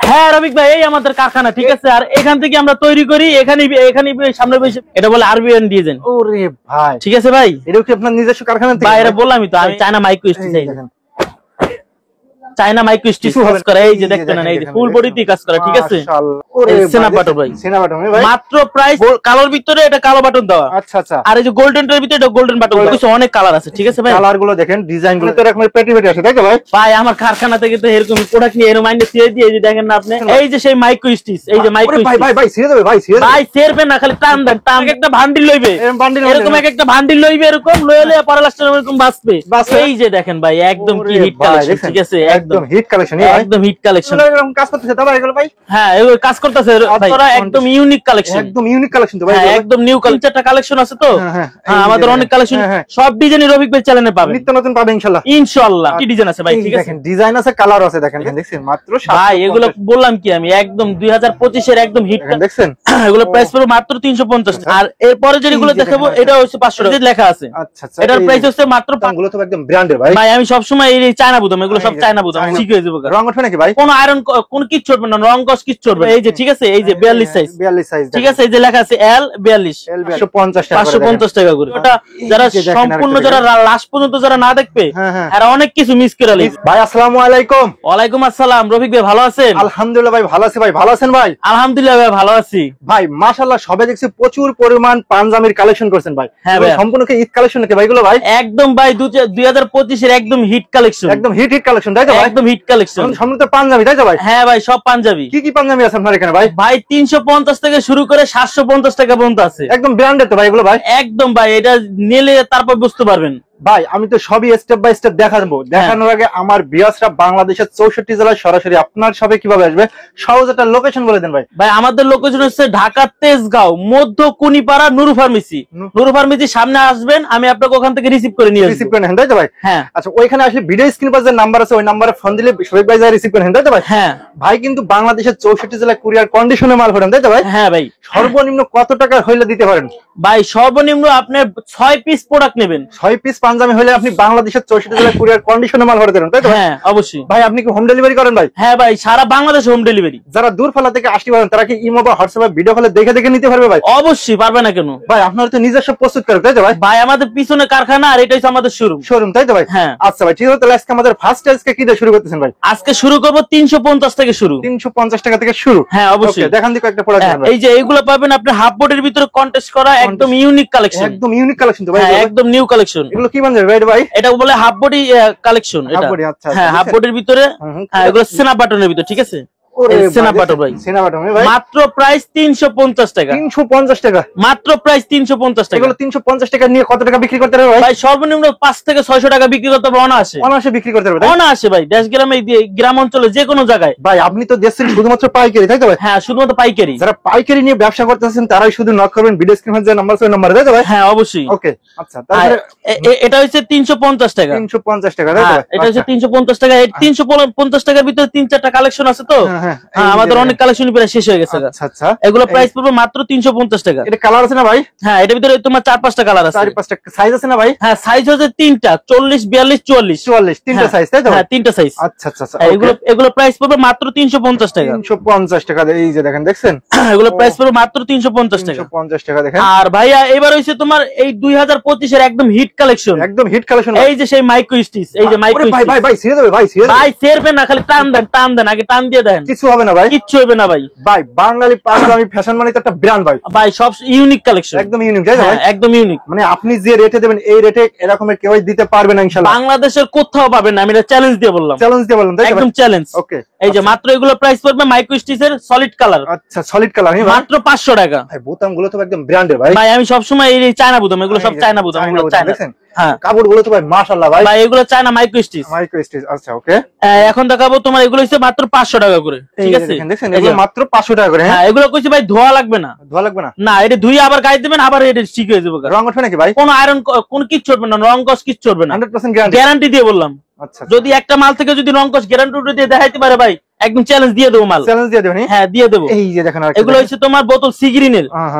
হ্যাঁ রবিক ভাই, এই আমাদের কারখানা, ঠিক আছে। আর এখান থেকে আমরা তৈরি করি, এখানে সামনে বসে, এটা বলে আরবিয়ান ডিজাইন। ওরে ভাই, ঠিক আছে ভাই, এটা কি আপনার নিজস্ব কারখানা থেকে? ভাই এটা বললামই তো, আমি China micro stitch, China micro stitch কাজ করে। এই যে দেখতেন না, এই যে ফুল বডিতে কাজ করে, ঠিক আছে। সেনা বাটন ভাই, সেনা বাটন ভাই, মাত্র প্রাইস কালোর ভিতরে এটা কালো বাটন দেওয়া। আচ্ছা আচ্ছা। আর এই যে গোল্ডেন এর ভিতরে এটা গোল্ডেন বাটন, কিছু অনেক কালার আছে, ঠিক আছে ভাই। কালার গুলো দেখেন, ডিজাইন গুলো তো এরকম পেটি পেটি আছে, তাই তো ভাই? ভাই আমার কারখানা থেকে তো এরকম প্রোডাক্ট নিয়ে এর মাইন্ডে ছেড়ে দিয়ে, এই যে দেখেন না আপনি, এই যে সেই মাইক্রো স্টিচ, এই যে মাইক্রো ভাই ভাই ভাই ছেড়ে দেবে ভাই, ছেড়ে দেবে ভাই, ছেড়বে না, খালি টান দেন, টান একটা ভান্ডিল লইবে, এরকম একটা ভান্ডিল লইবে, এরকম লইলে পরে লাস্টে এরকম বাঁচবে। এই যে দেখেন ভাই, একদম কি হিট কালেকশন, ঠিক আছে, একদম হিট কালেকশন, একদম হিট কালেকশন। এরকম কাজ করতেছে তো ভাই এগুলো ভাই? হ্যাঁ এগুলো কাজ করতেছে ভাই, একদম ইউনিক কালেকশন, একদম ইউনিক কালেকশন তো ভাই, একদম নিউ কালেকশনটা কালেকশন আছে তো। হ্যাঁ আমাদের অনেক কালেকশন, সব ডিজাইনের রবিক ভাই চ্যানেলে পাবেন, নিত্য নতুন পাবেন ইনশাআল্লাহ। ইনশাআল্লাহ কি ডিজাইন আছে ভাই, ঠিক আছে, দেখেন ডিজাইন আছে, কালার আছে, দেখেন দেখছেন মাত্র ভাই এগুলো বললাম কি আমি, একদম 2025 এর একদম হিট দেখছেন। এগুলো প্রাইস পড়বে মাত্র 350। আর এরপরে যেগুলো দেখাবো এটা হচ্ছে 500 টাকা লেখা আছে। আচ্ছা আচ্ছা, এটার প্রাইস হচ্ছে মাত্র, দামগুলো তো একদম ব্র্যান্ডের ভাই। ভাই আমি সব সময় এই চায়না বুদাম, এগুলো সব চায়না বুদাম, ঠিক হয়ে যাবে। রং ওঠে নাকি ভাই? কোন আয়রন কোন কিচ্ছু হবে না, রং কস কিচ্ছু হবে। এই যে ঠিক আছে, এই যে 42 সাইজ, 42 সাইজ, ঠিক আছে, এই যে লেখা আছে L 42, 550 টাকা করে। ওটা যারা সম্পূর্ণ, যারা লাস্ট পর্যন্ত যারা না দেখবে, এরা অনেক কিছু মিস করে লিখবে। ভাই আসসালামু আলাইকুম। ওয়ালাইকুম আসসালাম। রফিক ভাই ভালো আছেন? আলহামদুলিল্লাহ ভাই ভালো আছি। ভাই ভালো আছেন ভাই? আলহামদুলিল্লাহ ভাই ভালো আছি। ভাই মাশাআল্লাহ, সবে দেখছি প্রচুর পরিমাণ পাঞ্জাবির কালেকশন করছেন ভাই। হ্যাঁ ভাই, সম্পূর্ণ কি ঈদ কালেকশন নাকি ভাই এগুলো ভাই? একদম ভাই 2025 এর একদম হিট কালেকশন, একদম হিট কালেকশন, তাই তো ভাই? একদম হিট কালেকশন, সম্পূর্ণ পাঞ্জাবি, তাই তো ভাই? হ্যাঁ ভাই সব পাঞ্জাবি। কি কি পাঞ্জাবি আছে আপনার এখানে ভাই? ভাই 350 থেকে শুরু করে 750 টাকা পর্যন্ত আছে, একদম ব্র্যান্ডেড তো ভাই এগুলো ভাই? একদম ভাই, এটা নিলে তারপর বুঝতে পারবেন। ভাই আমি তো সবই স্টেপ বাই স্টেপ দেখাবো। দেখানোর আগে আমার ভিউয়ার্সরা বাংলাদেশের 64 জেলায় সরাসরি আপনার সবে কিভাবে আসবে, সহজ একটা লোকেশন বলে দেন ভাই। ভাই আমাদের লোকেশন হচ্ছে ঢাকা তেজগাঁও মধ্য কুনিপাড়া নুরু ফার্মেসি। নুরু ফার্মেসি সামনে আসবেন, আমি আপনাকে ওখান থেকে রিসিভ করে নিয়ে আসব। রিসিভ করে নেন, তাই তো ভাই? হ্যাঁ। আচ্ছা, ওইখানে আসলে ভিডিও স্ক্রিন পাশে যে নাম্বার আছে, ওই নম্বরে ফোন দিলে শরীফ ভাই যা রিসিভ করে নেন, তাই তো ভাই? হ্যাঁ। ভাই কিন্তু বাংলাদেশের 64 জেলায় কুরিয়ার কন্ডিশনে মাল পাঠান, তাই তো ভাই? হ্যাঁ ভাই। সর্বনিম্ন কত টাকা হইলে দিতে পারেন? ভাই সর্বনিম্ন আপনি 6 পিস প্রোডাক্ট নেবেন, 6 পিস পাঞ্জাবি হলে আপনি বাংলাদেশের 64 জেলায় কুরিয়ার কন্ডিশনে মাল পাঠাতে পারেন, তাই তো? হ্যাঁ অবশ্যই। ভাই আপনি কি হোম ডেলিভারি করেন ভাই? হ্যাঁ ভাই, সারা বাংলাদেশে হোম ডেলিভারি। যারা দূরপাল্লা থেকে আসতে পারেন তারা কি ইমো বা হোয়াটসঅ্যাপে ভিডিও কলে দেখে দেখে নিতে পারবে ভাই? অবশ্যই পারবে না কেন ভাই, আপনারা তো নিজস্ব প্রস্তুত করেন, তাই তো ভাই? ভাই আমাদের পিছনে কারখানা, আর এটাই আমাদের শোরুম, তাই তো ভাই? হ্যাঁ। আচ্ছা ভাই, ঠিক আছে, তাহলে আজকে আমাদের ফার্স্ট আজকে কি দিয়ে শুরু করতেছেন ভাই? আজকে শুরু করব 350 থেকে শুরু। 350 টাকা থেকে শুরু? হ্যাঁ অবশ্যই। দেখান দিকে একটা প্রোডাক্ট। এই যে এইগুলো পাবেন আপনি হাফ বোর্ডের ভিতরে কন্টেস্ট করা, একদম ইউনিক কালেকশন, একদম ইউনিক কালেকশন তো ভাই, একদম নিউ কালেকশন। এগুলো কি বানাবে ভাই? ভাই এটা বলে হাফ বডি কালেকশন, এটা হ্যাঁ হাফ বডির ভিতরে, হ্যাঁ এগুলো সেনা বাটনের ভিতরে, ঠিক আছে, সেনা বাটন ভাই, সেনা বাটন ভাই। মাত্র প্রাইস 350 টাকা। 350 টাকা মাত্র প্রাইস 350 টাকা। এগুলো 350 টাকা নিয়ে কত টাকা বিক্রি করতে পারবে ভাই? ভাই সর্বনিম্ন 5 থেকে 600 টাকা বিক্রি করতে পারবে, অনায়াসে অনায়াসে বিক্রি করতে পারবে, অনায়াসে ভাই, দেশ গ্রামে, গ্রাম অঞ্চলে যে কোনো জায়গায়। ভাই আপনি তো দেখছেন শুধুমাত্র পাইকারি, তাই তো ভাই? হ্যাঁ শুধুমাত্র পাইকারি। যারা পাইকারি নিয়ে ব্যবসা করতেছেন তারাই শুধু নক করবেন ভিডিও স্ক্রিনে যে নাম্বার আছে ওই নম্বরে, তাই তো ভাই? হ্যাঁ অবশ্যই। ওকে আচ্ছা, তারপরে এটা হচ্ছে 350 টাকা। 350 টাকা, তাই তো ভাই? এটা হচ্ছে 350 টাকা। এই 350 টাকার ভিতরে 3-4টা কালেকশন আছে তো, আমাদের অনেক কালেকশন প্রায় শেষ হয়ে গেছে। আচ্ছা আচ্ছা, এগুলো প্রাইস পড়বে মাত্র 350 টাকা। এটা কালার আছে না ভাই? হ্যাঁ এটার ভিতরে তোমার 4-5টা কালার আছে, 4-5টা সাইজ আছে না ভাই? হ্যাঁ সাইজ হচ্ছে 3টা, 40, 42, 44, 44 তিনটা সাইজ, তাই তো? হ্যাঁ 3টা সাইজ। আচ্ছা আচ্ছা আচ্ছা, এগুলো প্রাইস পড়বে মাত্র 350 টাকা। 350 টাকা, এই যে দেখেন, দেখছেন এগুলো প্রাইস পড়বে মাত্র 350 টাকা। 350 টাকা দেখেন। আর ভাইয়া এবার হইছে তোমার এই 2025 এর একদম হিট কালেকশন, একদম হিট কালেকশন। এই যে সেই মাইক্রো স্টিচ, এই যে মাইক্রো ভাই ভাই ভাই ছেড়ে দেবে ভাই, ছেড়ে ভাই ছেড়বে না, খালি টান দেন, টান দেন, আগে টান দিয়ে দেন, কিছু হবে না ভাই, কিচ্ছু হবে না ভাই। ভাই বাঙালি পাঞ্জাবি ফ্যাশন মানে তো একটা ব্র্যান্ড ভাই। ভাই সব ইউনিক কালেকশন, একদম ইউনিক, তাই না ভাই? একদম ইউনিক। মানে আপনি যে রেটে দেবেন এই রেটে এরকমের কেউ দিতে পারবে না ইনশাআল্লাহ, বাংলাদেশের কোথাও পাবেন না, আমি এটা চ্যালেঞ্জ দিয়ে বললাম। চ্যালেঞ্জ দিয়ে বললাম, তাই তো? একদম চ্যালেঞ্জ। ওকে, এই যে মাত্র এগুলো প্রাইস পড়বে মাইক্রো স্টিচের সলিড কালার। আচ্ছা সলিড কালার মাত্র 500 টাকা। ভাই বোতামগুলো তো একদম ব্র্যান্ডের ভাই। ভাই আমি সব সময় এই চায়না বুতাম, এগুলো সব চায়না বুতাম, এগুলো চায়না। হ্যাঁ কাপড়গুলো তো ভাই মাশাআল্লাহ ভাই। ভাই এগুলো China micro stitch, micro stitch. আচ্ছা ওকে, এখন দেখাবো তোমার, এগুলো হচ্ছে মাত্র 500 টাকা করে, ঠিক আছে? দেখেন এগুলো মাত্র 500 টাকা করে। হ্যাঁ এগুলো কইছি ভাই ধোয়া লাগবে না, ধোয়া লাগবে না, না এটা ধুই আবার গায়ে দিবেন, আবার এটা ঠিক হয়ে যাবে। রং ওঠে নাকি ভাই? কোন আয়রন কোন কিচ্ছু হবে না, রং কস কিচ্ছু হবে না, 100% গ্যারান্টি, গ্যারান্টি দিয়ে বললাম। আচ্ছা, যদি একটা মাল থেকে যদি রং কস গ্যারান্টি দিয়ে দেখাইতে পারে ভাই, একদম চ্যালেঞ্জ দিয়ে দেবো মাল। চ্যালেঞ্জ দিয়ে দেবেন? হ্যাঁ দিয়ে দেবো। এই যে দেখেন এগুলো হচ্ছে তোমার বোতল সি গ্রিনের,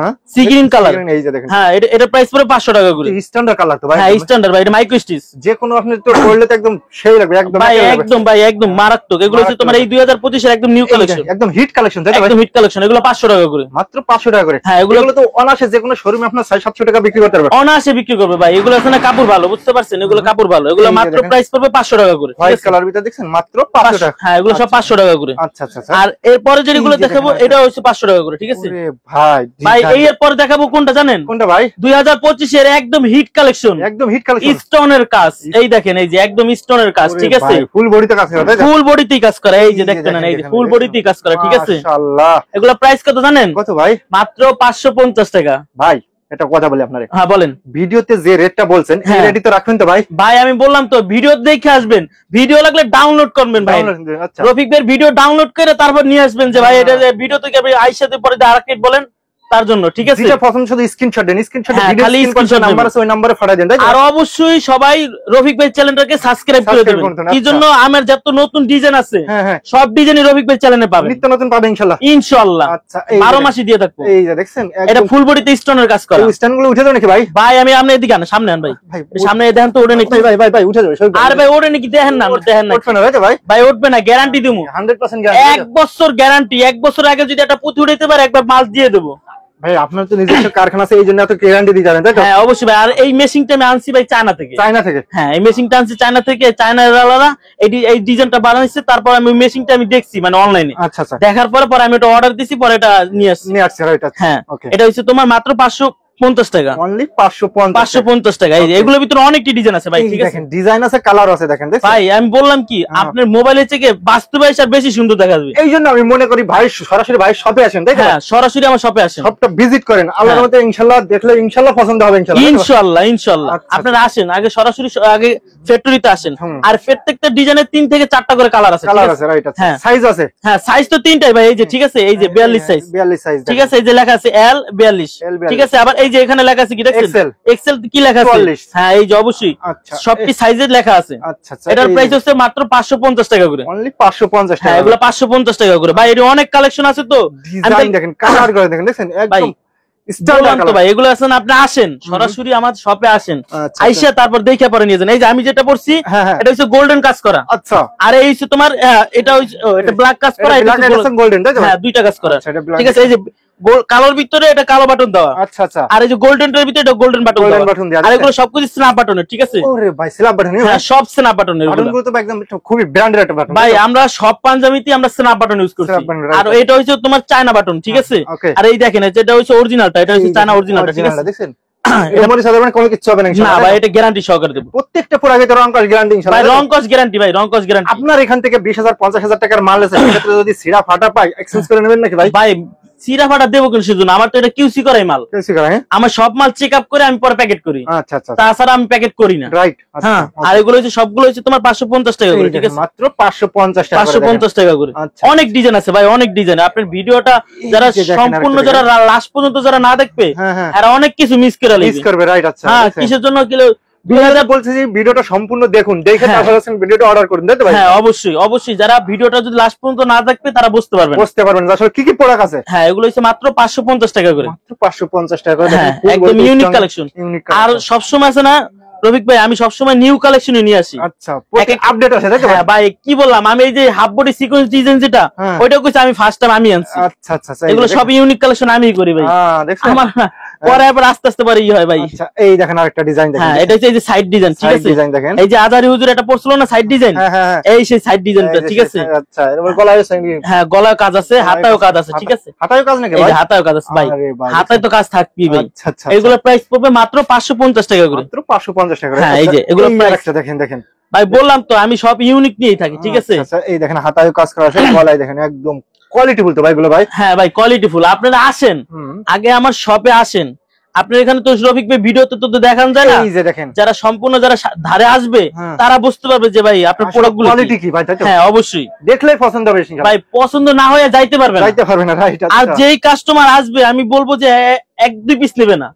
সি গ্রিন কালার। এই যে দেখেন, হ্যাঁ এটা প্রাইস পড়ে 500 টাকা করে। স্ট্যান্ডার্ড কালার তো ভাই? হ্যাঁ স্ট্যান্ডার্ড ভাই, এটা মাইক্রো স্টিচ। যে কোনো আপনি তো পরলে তো একদম সেই লাগবে একদম ভাই, একদম ভাই একদম মারাত্মক। এগুলো হচ্ছে তোমার এই 2025 এর একদম নিউ কালেকশন, একদম হিট কালেকশন, তাই তো ভাই? একদম হিট কালেকশন। এগুলো 500 টাকা করে, মাত্র 500 টাকা করে। হ্যাঁ এগুলো তো অনায়াসে যে কোনো শোরুমে আপনার 600-700 টাকা বিক্রি করতে পারবেন, অনায়াসে বিক্রি করবে ভাই। এগুলো আছে না কাপড় ভালো, বুঝতে পারছেন? এগুলো কাপড় ভালো। এগুলো মাত্র প্রাইস পড়বে 500 টাকা করে। হোয়াইট কালার ভিতরে দেখছেন মাত্র 500 টাকা। হ্যাঁ এগুলো সব 500 টাকা করে। আচ্ছা আচ্ছা। আর এরপরে যেগুলো দেখাবো এটা হচ্ছে 500 টাকা করে, ঠিক আছে ভাই? ভাই এরপরে দেখাবো কোনটা জানেন? কোনটা ভাই? 2025 এর একদম হিট কালেকশন, একদম হিট কালেকশন, স্টোনের কাজ। এই দেখেন, এই যে একদম স্টোনের কাজ, ঠিক আছে? ফুল বডিতে কাজ করে, তাই তো? ফুল বডিতেই কাজ করে। এই যে দেখতেন না, এই যে ফুল বডিতেই কাজ করে, ঠিক আছে? মাশাআল্লাহ। এগুলো প্রাইস কত জানেন? কত ভাই? মাত্র 550 টাকা। ভাই এটা কথা বলি আপনারে, হ্যাঁ বলেন। ভিডিওতে যে রেটটা বলছেন এই রেটই তো রাখবেন তো ভাই? ভাই আমি বললাম তো, ভিডিও দেখে আসবেন, ভিডিও লাগলে ডাউনলোড করবেন ভাই। আচ্ছা, রফিক ভাইয়ের ভিডিও ডাউনলোড করে তারপর নিয়ে আসবেন যে ভাই এটা ভিডিও থেকে আপনি আইসাতে পরে আরেকটা বলেন তার জন্য, ঠিক আছে? যেটা পছন্দ শুধু স্ক্রিনশট দেন, স্ক্রিনশট ভিডিও খালি স্ক্রিনশট নাম্বার আছে ওই নম্বরে পাঠিয়ে দেন, তাই তো? আর অবশ্যই সবাই রফিক ভাই চ্যানেলটাকে সাবস্ক্রাইব করে দেবেন। কি জন্য? আমার যত নতুন ডিজাইন আছে সব ডিজাইনই রফিক ভাই চ্যানেলে পাবেন, নিত্য নতুন পাবেন ইনশাআল্লাহ। ইনশাআল্লাহ। আচ্ছা, 12 মাসই দিয়ে থাকবো। এই যে দেখছেন এটা ফুল বডিতে স্টোনের কাজ করা। এই স্ট্যান্ডগুলো উঠে যাবে নাকি ভাই? ভাই আমি আপনি এদিকে আন, সামনে আন ভাই, সামনে দেখেন তো ওড়ে নাকি? ভাই ভাই ভাই উঠে যাবে। আর ভাই ওড়ে নাকি দেখেন না? দেখেন না? উঠবে না ভাই? ভাই ভাই উঠবে না, গ্যারান্টি দিমু 100% গ্যারান্টি। 1 বছর গ্যারান্টি। 1 বছর আগে যদি একটা পুঁতি উঠাইতে পারে একবার মাল দিয়ে দেবো। ভাই আপনার তো নিজস্ব কারখানা আছে, এই জন্য এত গ্যারান্টি দিয়ে যাবেন, তাই তো? হ্যাঁ অবশ্যই ভাই। আর এই মেশিনটা আমি আনছি ভাই চায়না থেকে। চায়না থেকে? হ্যাঁ এই মেশিনটা আনছি চায়না থেকে। চায়নার আলাদা এই ডিজাইনটা বানাইছে, তারপর আমি মেশিনটা আমি দেখছি মানে অনলাইনে। আচ্ছা আচ্ছা। দেখার পরে আমি এটা অর্ডার দিছি, পরে এটা নিয়ে আসছি। রাইট। হ্যাঁ ওকে। এটা হচ্ছে তোমার মাত্র 550 টাকা। অনলি 550 টাকা। এই যে এগুলোর ভিতরে অনেকটি ডিজাইন আছে ভাই, ঠিক আছে? দেখেন ডিজাইন আছে, কালার আছে, দেখেন ভাই আমি বললাম কি আপনার মোবাইলের থেকে বাস্তবে এসে বেশি সুন্দর দেখা যাবে। এই জন্য আমি মনে করি ভাই সরাসরি ভাই শপে আসেন, তাই তো? হ্যাঁ সরাসরি আমার শপে আসেন, শপটা ভিজিট করেন। আল্লাহর রহমতে ইনশাআল্লাহ দেখলে ইনশাআল্লাহ পছন্দ হবে ইনশাআল্লাহ। ইনশাআল্লাহ আপনারা আসেন আগে, সরাসরি আগে ফ্যাক্টরিতে আসেন। আর প্রত্যেকটা ডিজাইনের 3 থেকে 4টা করে কালার আছে, রাইট আছে, সাইজ আছে। হ্যাঁ সাইজ তো 3টাই ভাই। এই যে ঠিক আছে, এই যে 42 সাইজ, 42 সাইজ, ঠিক আছে? এই যে লেখা আছে L 42, ঠিক আছে? আবার এই যে এখানে লেখা আছে কি দেখছেন? এক্সেল কি লেখা আছে? 44। হ্যাঁ এই যে অবশ্যই সবটি সাইজের লেখা আছে। আচ্ছা আচ্ছা। এটার প্রাইস হচ্ছে মাত্র 550 টাকা করে। অনলি 550 টাকা। হ্যাঁ এগুলো 550 টাকা করে ভাই। এর অনেক কালেকশন আছে তো, ডিজাইন দেখেন, কালার করে দেখেন, দেখছেন একদম স্ট্যান্ডার্ড তো ভাই। এগুলো আছেন আপনি আসেন সরাসরি আমার শপে আসেন, আইসা তারপর দেখে পরে নিয়ে যান। এই যে আমি যেটা পড়ছি এটা হচ্ছে গোল্ডেন কাজ করা। আচ্ছা। আর এই হচ্ছে তোমার এটা হচ্ছে এটা ব্ল্যাক কাজ করা, এটা গোল্ডেন, তাই তো? হ্যাঁ দুইটা কাজ করা, ঠিক আছে? এই যে কালোর ভিতরে এটা কালো বাটন দেওয়া। আচ্ছা আচ্ছা। আর এই যে গোল্ডেন এর ভিতরে এটা গোল্ডেন বাটন দেওয়া। আর এগুলো সবকিছু স্ন্যাপ বাটনের, ঠিক আছে? ওরে ভাই স্ন্যাপ বাটন? হ্যাঁ সব স্ন্যাপ বাটনের। বাটনগুলো তো একদম খুবই ব্র্যান্ডেড একটা বাটন ভাই। আমরা সব পাঞ্জাবিতে আমরা স্ন্যাপ বাটন ইউজ করছি। আর এটা হচ্ছে তোমার চায়না বাটন, ঠিক আছে? আর এই দেখেন এটা হচ্ছে অরিজিনালটা, এটা হচ্ছে চায়না অরিজিনালটা, ঠিক আছে? দেখছেন এটা মনে সাধারণ কোনো কিছু হবে না ইনশাআল্লাহ। না ভাই এটা গ্যারান্টি সহকারে দেব। প্রত্যেকটা প্রোডাক্টে রং কস গ্যারান্টি ইনশাআল্লাহ। ভাই রং কস গ্যারান্টি, ভাই রং কস গ্যারান্টি। আপনার এখান থেকে 20,000 50,000 টাকার মাল আছে, সেক্ষেত্রে যদি সিরা ফাটা পাই এক্সচেঞ্জ করে নেবেন নাকি ভাই? ভাই সিরা ফাটা দেবো কেন সেজন্য? আমার তো এটা কিউসি করাই মাল। কিউসি করা? হ্যাঁ আমার সব মাল চেক আপ করে আমি পরে প্যাকেট করি। আচ্ছা আচ্ছা। তাছাড়া আমি প্যাকেট করি না। রাইট। হ্যাঁ আর এগুলো হচ্ছে সবগুলো হচ্ছে তোমার 550 টাকা করে, ঠিক আছে? মাত্র 550 টাকা। 550 টাকা করে। অনেক ডিজাইন আছে ভাই, অনেক ডিজাইন। আপনার ভিডিওটা যারা সম্পূর্ণ যারা লাস্ট পর্যন্ত যারা না দেখবে এরা অনেক কিছু মিস করবে। রাইট। আচ্ছা। হ্যাঁ কিসের জন্য কিলো 2000 বলছে যে ভিডিওটা সম্পূর্ণ দেখুন, দেখে তারপরে ভিডিওটা অর্ডার করুন, তাই তো ভাই? হ্যাঁ অবশ্যই অবশ্যই। যারা ভিডিওটা যদি লাস্ট পর্যন্ত না দেখবে তারা বুঝতে পারবেন আসলে কি কি প্রোডাক্ট আছে। হ্যাঁ এগুলো হচ্ছে মাত্র 550 টাকা করে। মাত্র 550 টাকা করে। একদম ইউনিক কালেকশন। আর সবসময় আছে না রফিক ভাই, আমি সবসময় নিউ কালেকশনই নিয়ে আসি। আচ্ছা আপডেট আছে, তাই তো? হ্যাঁ ভাই কি বললাম, আমি এই যে হাফ বডি সিকোয়েন্স ডিজাইন যেটা ওইটা কইছি আমি ফার্স্ট টাইম আমি আনছি। আচ্ছা আচ্ছা। এগুলো সব ইউনিক কালেকশন আমিই করি ভাই। দেখছেন আমার পরে আবার আস্তে আস্তে পরে হয় ভাই। আচ্ছা এই দেখেন আরেকটা ডিজাইন দেখেন। হ্যাঁ এটা হচ্ছে এই যে সাইড ডিজাইন, ঠিক আছে? ডিজাইন দেখেন, এই যে আজারি হুজুর এটা পড়ছিল না সাইড ডিজাইন, এই সেই সাইড ডিজাইনটা, ঠিক আছে? আচ্ছা এর গলায় হ্যাঁ গলায় কাজ আছে, হাতায়ও কাজ আছে, ঠিক আছে? হাতায়ও কাজ নাকি ভাই? ভাই হাতায়ও কাজ আছে ভাই, হাতায় তো কাজ থাকবেই ভাই। আচ্ছা আচ্ছা। এগুলো প্রাইস পড়বে মাত্র 550 টাকা করে। মাত্র 550 টাকা করে। হ্যাঁ এই যে এগুলো প্রাইস দেখেন দেখেন ভাই, বললাম তো আমি সব ইউনিক নিয়েই থাকি, ঠিক আছে? আচ্ছা এই দেখেন হাতায়ও কাজ করা আছে, গলায় দেখেন একদম কোয়ালিটি বলতে ভাই এগুলো ভাই। হ্যাঁ ভাই কোয়ালিটি ফুল। আপনারা আসেন আগে আমার শপে আসেন। আপনার এখানে তো রফিক ভাই ভিডিওতে তো দেখান যায় না। এই যে দেখেন যারা সম্পূর্ণ যারা ধারে আসবে তারা বুঝতে পারবে যে ভাই আপনার প্রোডাক্টগুলো কোয়ালিটি কি ভাই, তাই তো? হ্যাঁ অবশ্যই দেখলেই পছন্দ হবে ইনশাআল্লাহ। ভাই পছন্দ না হয়ে যাইতে পারবে না। রাইট। আর যেই কাস্টমার আসবে আমি বলবো যে এক-দুই পিস নেবে না,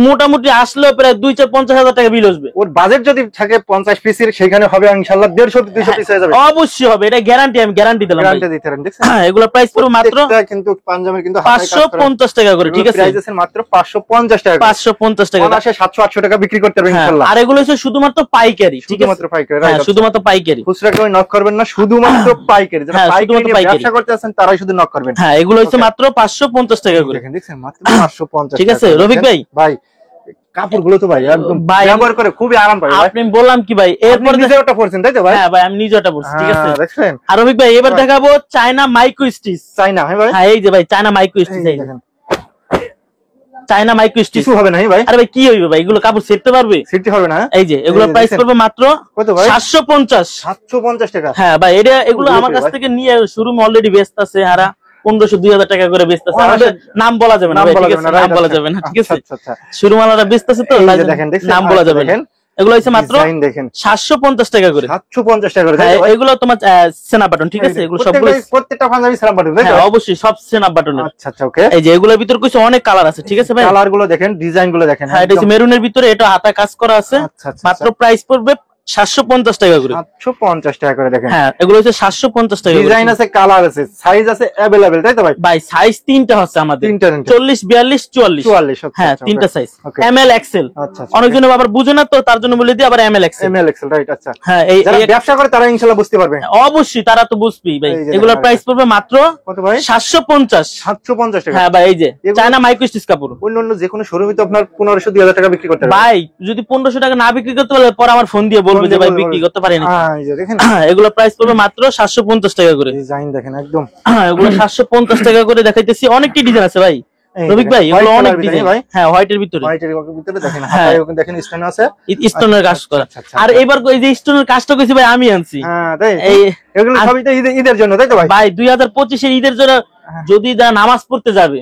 মোটামুটি আসলেও প্রায় 250,000 টাকা বিল আসবে। ওর বাজেট যদি থাকে 50 পিসের, সেখানে হবে ইনশাআল্লাহ 150-200 পিস হয়ে যাবে। অবশ্যই হবে, এটা গ্যারান্টি, আমি গ্যারান্টি দিলাম। গ্যারান্টি দিতে পারেন, দেখছেন? এগুলো প্রাইস পড়বে মাত্র কিন্তু পাঞ্জাবের কিন্তু 550 টাকা করে, ঠিক আছে? প্রাইস আছে মাত্র 550 টাকা, 550 টাকা। আসে 700-800 টাকা বিক্রি করতে পারবেন ইনশাআল্লাহ। আর এগুলো হচ্ছে শুধুমাত্র পাইকারি, ঠিক আছে? শুধুমাত্র পাইকারি, হ্যাঁ, শুধুমাত্র পাইকারি। খুচরা কেউ নক করবেন না, শুধুমাত্র পাইকারি। যারা পাইকারি নিয়ে ব্যবসা করতে আছেন তারাই শুধু নক করবেন। হ্যাঁ, এগুলো হচ্ছে মাত্র 550 টাকা করে। দেখেন মাত্র 550, ঠিক আছে রফিক ভাই? ভাই কাপড়গুলো তো ভাই একদম ব্যবহার করে খুবই আরাম পাই ভাই। আপনি বললাম কি ভাই, এরপর নিজে ওটা পরছেন তাই তো ভাই? হ্যাঁ ভাই, আমি নিজে ওটা পরছি, ঠিক আছে? দেখছেন? আর রফিক ভাই এবার দেখাবো চায়না মাইক্রো স্টিচ। চায়না? হ্যাঁ ভাই, হ্যাঁ এই যে ভাই চায়না মাইক্রো স্টিচ, এই দেখেন চায়না মাইক্রো স্টিচ। কিছু হবে না ভাই? আরে ভাই কি হইবে ভাই, এগুলো কাপড় ছিঁড়তে পারবে? ছিঁড়তে হবে না। এই যে এগুলো প্রাইস পড়বে মাত্র কত ভাই? 750। 750 টাকা? হ্যাঁ ভাই, এগুলো আমার কাছ থেকে নিয়ে শোরুমে অলরেডি বেচতে আছে, হারা 1500-2000 টাকা করে বেচতেছে। আমাদের নাম বলা যাবে না ভাই, ঠিক আছে? নাম বলা যাবে না, ঠিক আছে? শোরুম আলাদা বেচতেছে তো, নাম বলা যাবে না। এগুলো হচ্ছে মাত্র 750 টাকা করে। 750 টাকা করে? এগুলো তোমার সেনা বাটন, ঠিক আছে? এগুলো সবগুলো প্রত্যেকটা পাঞ্জাবি সেনা বাটন? হ্যাঁ অবশ্যই, সব সেনা বাটন। আচ্ছা আচ্ছা, ওকে। এই যে এগুলোর ভিতর কিছু অনেক কালার আছে, ঠিক আছে ভাই? কালার গুলো দেখেন, ডিজাইন গুলো দেখেন। হ্যাঁ, এটা হচ্ছে মেরুনের ভিতরে, এটা হাতা কাজ করা আছে। মাত্র প্রাইস পড়বে 750 টাকা করে। 750 টাকা করে, দেখেন। হ্যাঁ, এগুলো হচ্ছে 750 টাকা। ডিজাইন আছে, কালার আছে, সাইজ আছে अवेलेबल, তাই তো ভাই? ভাই সাইজ তিনটা হচ্ছে আমাদের, 40, 42, 44। হ্যাঁ, তিনটা সাইজ, এমএল এক্সেল। অনেকজন আবার বুঝে না তো, তার জন্য বলে দিই আবার এমএল এক্সেল, রাইট? আচ্ছা, হ্যাঁ, এই যারা ব্যবসা করে তারা ইনশাআল্লাহ বুঝতে পারবে। অবশ্যই, তারা তো বুঝবেই ভাই। এগুলোর প্রাইস পড়বে মাত্র কত ভাই? 750। 750 টাকা? হ্যাঁ ভাই, এই যে চায়না মাইক্রো স্টিচ কাপড়। অন্য যে কোনো শোরুমে তো আপনার 1500-2000 টাকা বিক্রি করতে পারবে ভাই। যদি 1500 টাকা না বিক্রি করতে পারলে পরে আমার ফোন দিয়ে বলবে যে ভাই বিক্রি করতে পারেনি। এগুলো প্রাইস পড়বে মাত্র 750 টাকা করে। ডিজাইন দেখেন একদম, এগুলো 750 টাকা করে দেখাইতেছি। অনেকটি ডিজাইন আছে ভাই রফিক ভাই, এগুলো অনেক ডিজাইন ভাই। হ্যাঁ, হোয়াইটের ভিতরে, দেখেন হাতায় দেখেন স্টোন আছে, স্টোনের কাজ করা। আর এবার এই যে স্টোনের কাজটা কইছি ভাই আমি আনছি। হ্যাঁ তাই, এগুলো সবই তো ঈদের জন্য, তাই তো ভাই? ভাই 2025 এর ঈদের জন্য যদি নামাজ পড়তে যাবে,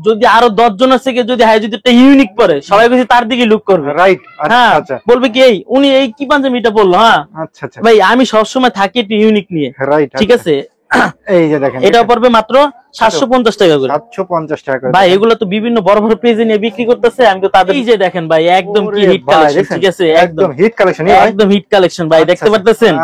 যদি আরো 10 জন আছে যদি যদি একটা ইউনিক পরে, সবাই কিছু তার দিকে লুক করবে, রাইট? হ্যাঁ, বলবে কি এই উনি এই কি পাঞ্জাবিটা বললো। হ্যাঁ আচ্ছা আচ্ছা ভাই, আমি সবসময় থাকি একটু ইউনিক নিয়ে, রাইট? ঠিক আছে, এই যে দেখেন এটা পড়বে মাত্র 750 টাকা করে। 750 টাকা ভাই। এগুলো তো বিভিন্ন বড় বড় পেজে নিয়ে বিক্রি করতেছে, আমি তো তাদের এই যে দেখেন ভাই, একদম কি হিট কালেকশন, ঠিক আছে? একদম হিট কালেকশন, একদম হিট কালেকশন ভাই, দেখতে পারতেছেন?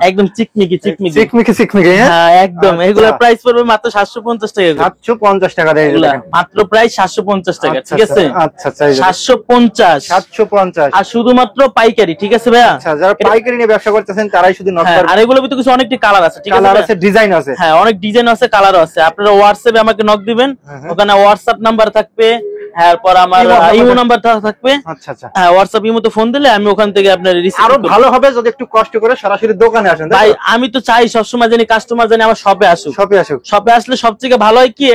একদম চিকমিকি চিকমিকি চিকমিকি চিকমিকি। হ্যাঁ একদম, এগুলোর প্রাইস পড়বে মাত্র 750 টাকা করে। 750 টাকা দেয় মাত্র, প্রাইস 750 টাকা, ঠিক আছে? আচ্ছা আচ্ছা, 750 750 আর শুধুমাত্র পাইকারি, ঠিক আছে ভাইয়া? আচ্ছা, যারা পাইকারি নিয়ে ব্যবসা করতেছেন তারাই শুধু নক করবেন। আর এগুলোর ভিতরে কিছু অনেকটি কালার আছে, ঠিক আছে? কালার আছে, ডিজাইন আছে। হ্যাঁ, অনেক ডিজাইন আছে, কালার আছে। আপনারা হোয়াটসঅ্যাপে আমাকে নক দিবেন, ওখানে হোয়াটসঅ্যাপ নাম্বার থাকবে, এরপর আমার ইমো নাম্বার থাকবে। আচ্ছা আচ্ছা, হ্যাঁ, হোয়াটসঅ্যাপ ইমোতে ফোন দিলে আমি ওখান থেকে আপনার রিসিভ। আরো ভালো হবে যদি একটু কষ্ট করে সরাসরি দোকানে আসেন ভাই। আমি তো চাই সবসময় জানি কাস্টমার জানি আমার শপে আসুক। শপে আসলে সবথেকে ভালো হয় কি,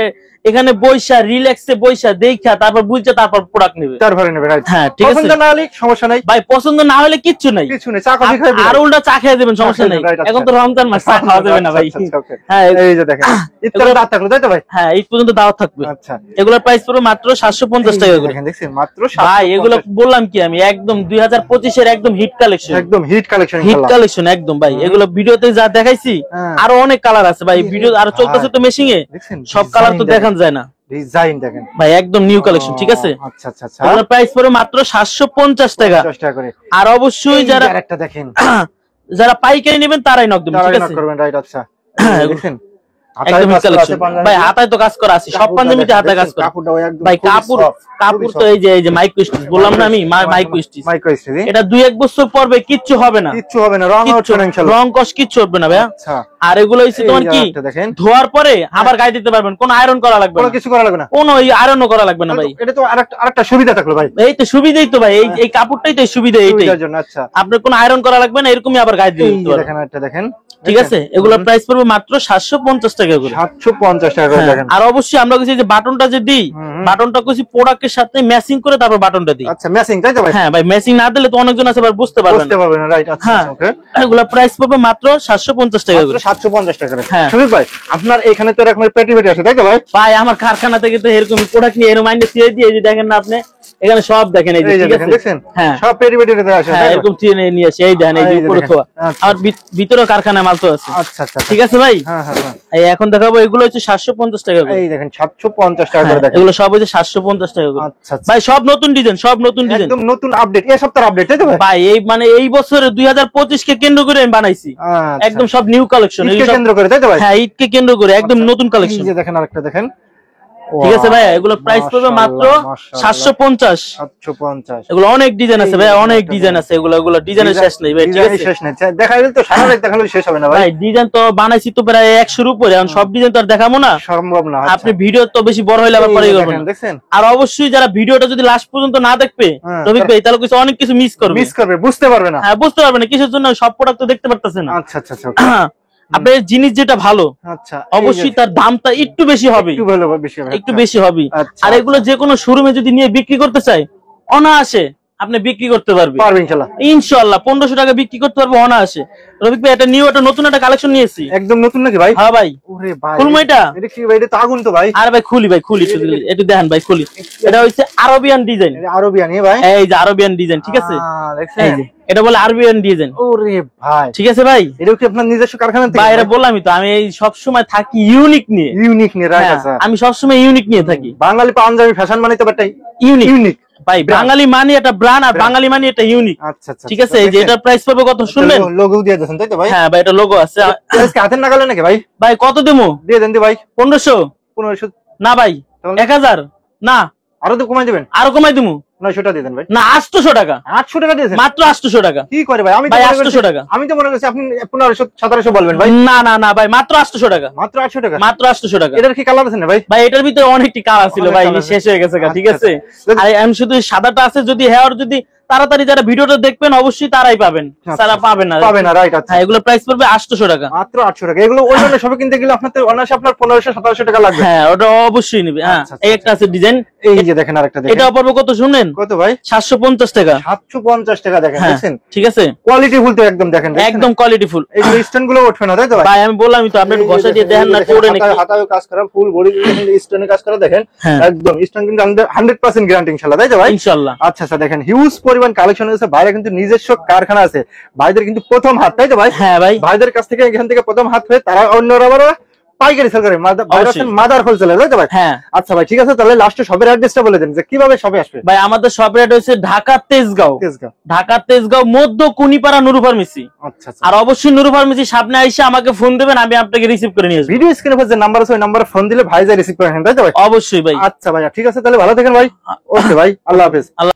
এখানে বইসা রিল্যাক্সে বইসা দেখা তারপর বুঝছে, তারপর প্রোডাক্ট নেবে, তারপরে নেবে, রাইট? হ্যাঁ ঠিক আছে, পছন্দ না হলে সমস্যা নাই ভাই, পছন্দ না হলে কিচ্ছু নাই, কিছু নাই, চা কফি খাইবেন আর উল্টা চা খেয়ে দেবেন, সমস্যা নাই। এখন তো রমজান মাস, চা খাওয়া যাবে না ভাই। হ্যাঁ, এই যে দেখেন ইফতারের দাওয়াত থাকলো, তাই তো ভাই? হ্যাঁ, এই পর্যন্ত দাওয়াত থাকবে। আচ্ছা, এগুলোর প্রাইস পুরো মাত্র 750 টাকা করে। দেখেন, দেখছেন মাত্র ভাই, এগুলো বললাম কি আমি, একদম 2025 এর একদম হিট কালেকশন, একদম হিট কালেকশন, হিট কালেকশন একদম ভাই। এগুলো ভিডিওতে যা দেখাইছি আরো অনেক কালার আছে ভাই, ভিডিও আরো চলতেছে তো মেশিং এ, সব কালার তো দেখান যায় না। ডিজাইন দেখেন ভাই, একদম নিউ কালেকশন, ঠিক আছে? আচ্ছা আচ্ছা আচ্ছা, এর প্রাইস পড়ে মাত্র 750 টাকা করে। আর অবশ্যই যারা একটা দেখেন, যারা পাইকারি নেবেন তারাই নক দিবেন, ঠিক আছে? রাইট? আচ্ছা, দেখেন একদম কালেকশন ভাই, হাতায় তো কাজ করা আছে, সব পাঞ্জাবিতে হাতায় কাজ করা ভাই। কাপড় তো এই যে মাইক্রো স্টিচ বললাম না আমি, মাইক্রো স্টিচ। এটা 2-1 বছর পরবে, কিচ্ছু হবে না, কিচ্ছু হবে না, রং উঠবে না ইনশাআল্লাহ, রং কস কিচ্ছু হবে না ভাই। আচ্ছা, আর এগুলো হইছে তোমার কি, ধোয়ার পরে আবার গায়ে দিতে পারবেন, কোনো আয়রন করা লাগবে না, কোনো কিছু করা লাগবে না, কোনো আয়রনও করা লাগবে না ভাই। এটা তো আরেকটা সুবিধা থাকলো ভাই, এই তো সুবিধাই তো ভাই, এই কাপড়টাই তো সুবিধা, এইটাই জন্য। আচ্ছা, আপনার কোনো আয়রন করা লাগবে না, এরকমই আবার গায়ে দিতে পারবেন। দেখেন এটা দেখেন, ঠিক আছে? এগুলোর প্রাইস পড়বে মাত্র 750 টাকা করে। 750 টাকা করে, দেখেন। আর অবশ্যই আমরা কিছু যে বাটনটা যে দিই, বাটনটা কিছু প্রোডাক্টের সাথে ম্যাচিং করে তারপর বাটনটা দিই। আচ্ছা, ম্যাচিং, তাই তো ভাই? হ্যাঁ ভাই, ম্যাচিং না দিলে তো অনেকজন আছে আবার বুঝতে পারবে না, রাইট? আচ্ছা, ওকে। এগুলোর প্রাইস পড়বে মাত্র 750 টাকা করে। 750 টাকা করে। হ্যাঁ সুদীপ ভাই, আপনার এখানে তো এরকম পেটি আছে, তাই তো ভাই? ভাই আমার কারখানা থেকে তো এরকম প্রোডাক্ট নিয়ে এরকম মাইন্ডে দিয়ে দিয়ে, এই যে দেখেন না আপনি, এখানে সব দেখেন, এই যে ঠিক আছে, দেখেন? হ্যাঁ, সব পেটি আছে, হ্যাঁ এরকম নিয়ে আসে, এই দেখেন, এই যে উপরে তো আর ভিতরে কারখানা মাল তো আছে। আচ্ছা আচ্ছা, ঠিক আছে ভাই? হ্যাঁ হ্যাঁ, এই এখন দেখাবো এগুলো হচ্ছে 750 টাকা করে। এই দেখেন 750 টাকা করে দেখেন, এগুলো সব হচ্ছে 750 টাকা করে। আচ্ছা ভাই সব নতুন ডিজাইন, সব নতুন ডিজাইন, একদম নতুন আপডেট, এই সপ্তাহের আপডেট তাই তো ভাই? ভাই এই মানে এই বছরে 2025 কে কেন্দ্র করে আমি বানাইছি, একদম সব নিউ কালেকশন, ঈদকে কেন্দ্র করে তাই তো ভাই? হ্যাঁ ঈদকে কেন্দ্র করে একদম নতুন কালেকশন। এই যে দেখেন আরেকটা দেখেন, ঠিক আছে ভাই, এগুলো প্রাইস পড়বে মাত্র 750। 750। এগুলো অনেক ডিজাইন আছে ভাই, অনেক ডিজাইন আছে, এগুলো ডিজাইনের শেষ নেই ভাই। ঠিক আছে, শেষ নেই, দেখাইলে তো সারা রাত দেখালে শেষ হবে না ভাই। ভাই ডিজাইন তো বানাইছি তো প্রায় 100 এর উপরে, এখন সব ডিজাইন তো আর দেখাবো না, সম্ভব না। আপনি ভিডিও তো বেশি বড় হইলে আবার পরে করবেন। দেখছেন, আর অবশ্যই যারা ভিডিওটা যদি লাস্ট পর্যন্ত না দেখবে রফিক ভাই, তাহলে কিছু অনেক কিছু মিস করবে, বুঝতে পারবে না। হ্যাঁ বুঝতে পারবে না কিসের জন্য, সব প্রোডাক্ট তো দেখতে পারতেছেন না। আচ্ছা আচ্ছা আচ্ছা, আপনার জিনিস যেটা ভালো, আচ্ছা অবশ্যই তার দামটা একটু বেশি হবে, একটু ভালো বেশি হবে, একটু বেশি হবে। আচ্ছা, আর এগুলো যে কোনো শোরুমে যদি নিয়ে বিক্রি করতে চাই, অনায়াসে আপনি বিক্রি করতে পারবেন ইনশাআল্লাহ। ইনশাআল্লাহ 1500 টাকা বিক্রি করতে পারবো অনায়াসে। রফিক ভাই এটা নিউ, এটা নতুন একটা কালেকশন নিয়েছি, একদম নতুন নাকি ভাই? হ্যাঁ ভাই। ওরে ভাই, খুলমু এটা? এটা কি ভাই? এটা তো আগুন তো ভাই। আরে ভাই খুলি, ভাই খুলি, একটু দেখেন ভাই খুলি। এটা হচ্ছে আরবিয়ান ডিজাইন, আরবিয়ান ভাই, এই যে আরবিয়ান ডিজাইন, ঠিক আছে, দেখছেন এটা বলে আরবিয়ান ডিজাইন। ওরে ভাই, ঠিক আছে ভাই, এটা কি আপনার নিজস্ব কারখানা থেকে? ভাই এটা বললামই তো, আমি এই সব সময় থাকি ইউনিক নিয়ে, ইউনিক নিয়ে রাখা আছে। আমি সব সময় ইউনিক নিয়ে থাকি। বাঙালি পাঞ্জাবি ফ্যাশন মানে তো একটা ইউনিক ভাই, বাঙালি মানি এটা ব্র্যান্ড, আর বাঙালি মানি এটা ইউনিক। আচ্ছা আচ্ছা, ঠিক আছে, এই যে এটার প্রাইস পড়বে কত শুনবেন? লোগো দিয়ে দেন তাই তো ভাই? হ্যাঁ ভাই, এটা লোগো আছে। আজকে হাতের নাগালে নাকি ভাই? ভাই কত দেবো? দিয়ে দেন ভাই। 1500? 1500 না ভাই, 1000 না, আরো তো কমাই দিবেন? আরো কমাই দেবো, 900 টাকা দিয়ে দেন ভাই। না 800 টাকা। 800 টাকা দিয়েছেন? মাত্র 800 টাকা। কি করে ভাই? আমি তো 800 টাকা। আমি তো মনে করছি আপনি 1500 1700 বলবেন ভাই। না না না ভাই, মাত্র 800 টাকা। মাত্র 800 টাকা? মাত্র 800 টাকা। এটার কি কালার আছে না ভাই? ভাই এটার ভিতরে অনেকটি কালার ছিল ভাই, শেষ হয়ে গেছে। ঠিক আছে, আর আমি শুধু সাদাটা আছে, যদি হেয়ার যদি তাড়াতাড়ি যারা ভিডিওটা দেখবেন অবশ্যই তারাই পাবেন, তারা পাবেন না, পাবে না, রাইট। আচ্ছা, হ্যাঁ এগুলো প্রাইস পড়বে 800 টাকা। মাত্র 800 টাকা। এগুলো অন্যান্য শপে কিনতে গেলে আপনার তো অনায়াসে আপনার 1500 1700 টাকা লাগবে। হ্যাঁ ওটা অবশ্যই নেবে। হ্যাঁ এই একটা আছে ডিজাইন, এই যে দেখেন আরেকটা দেখেন, এটা পড়বে কত শুনেন? কত ভাই? 750 টাকা। 750 টাকা দেখেন, দেখেন ঠিক আছে, কোয়ালিটি ফুল তো একদম, দেখেন একদম কোয়ালিটি ফুল। এইগুলো স্টোন গুলো উঠবে না তাই তো ভাই? ভাই আমি বললামই তো, আপনি একটু ঘষা দিয়ে দেখেন না, পড়ে নাকি হাতায় কাজ করা, ফুল বডি স্টোনে কাজ করা, দেখেন একদম স্টোন কিন্তু 100% গ্যারান্টি ইনশাআল্লাহ তাই তো ভাই? ইনশাআল্লাহ। আচ্ছা আচ্ছা, দেখেন হিউজ পরিমাণ কালেকশন আছে, বাইরে কিন্তু নিজস্ব কারখানা আছে, ভাইদের কিন্তু প্রথম হাত তাই তো ভাই? হ্যাঁ ভাই, ভাইদের কাছ থেকে এখান থেকে প্রথম হাত হয়ে তারা অন্যরা আবার পাইকারি সেল করে, মাদার হোলসেলার তাই তো ভাই? হ্যাঁ। আচ্ছা ভাই ঠিক আছে, তাহলে লাস্টে শপের অ্যাড্রেসটা বলে দেন যে কিভাবে শপে আসবে। ভাই আমাদের শপের অ্যাড্রেস হচ্ছে ঢাকা তেজগাঁও, ঢাকা তেজগাঁও মধ্য কুনিপাড়া নুরু ফার্মেসি। আচ্ছা আচ্ছা, আর অবশ্যই নুরু ফার্মেসি সামনে এসে আমাকে ফোন দেবেন, আমি আপনাকে রিসিভ করে নিয়ে আসবো। ভিডিও স্ক্রিনে যে নাম্বার আছে ওই নাম্বারে ফোন দিলে ভাই যা রিসিভ করে নেন তাই তো ভাই? অবশ্যই ভাই। আচ্ছা ভাই ঠিক আছে, তাহলে ভালো থাকেন ভাই। ওকে ভাই, আল্লাহ হাফেজ।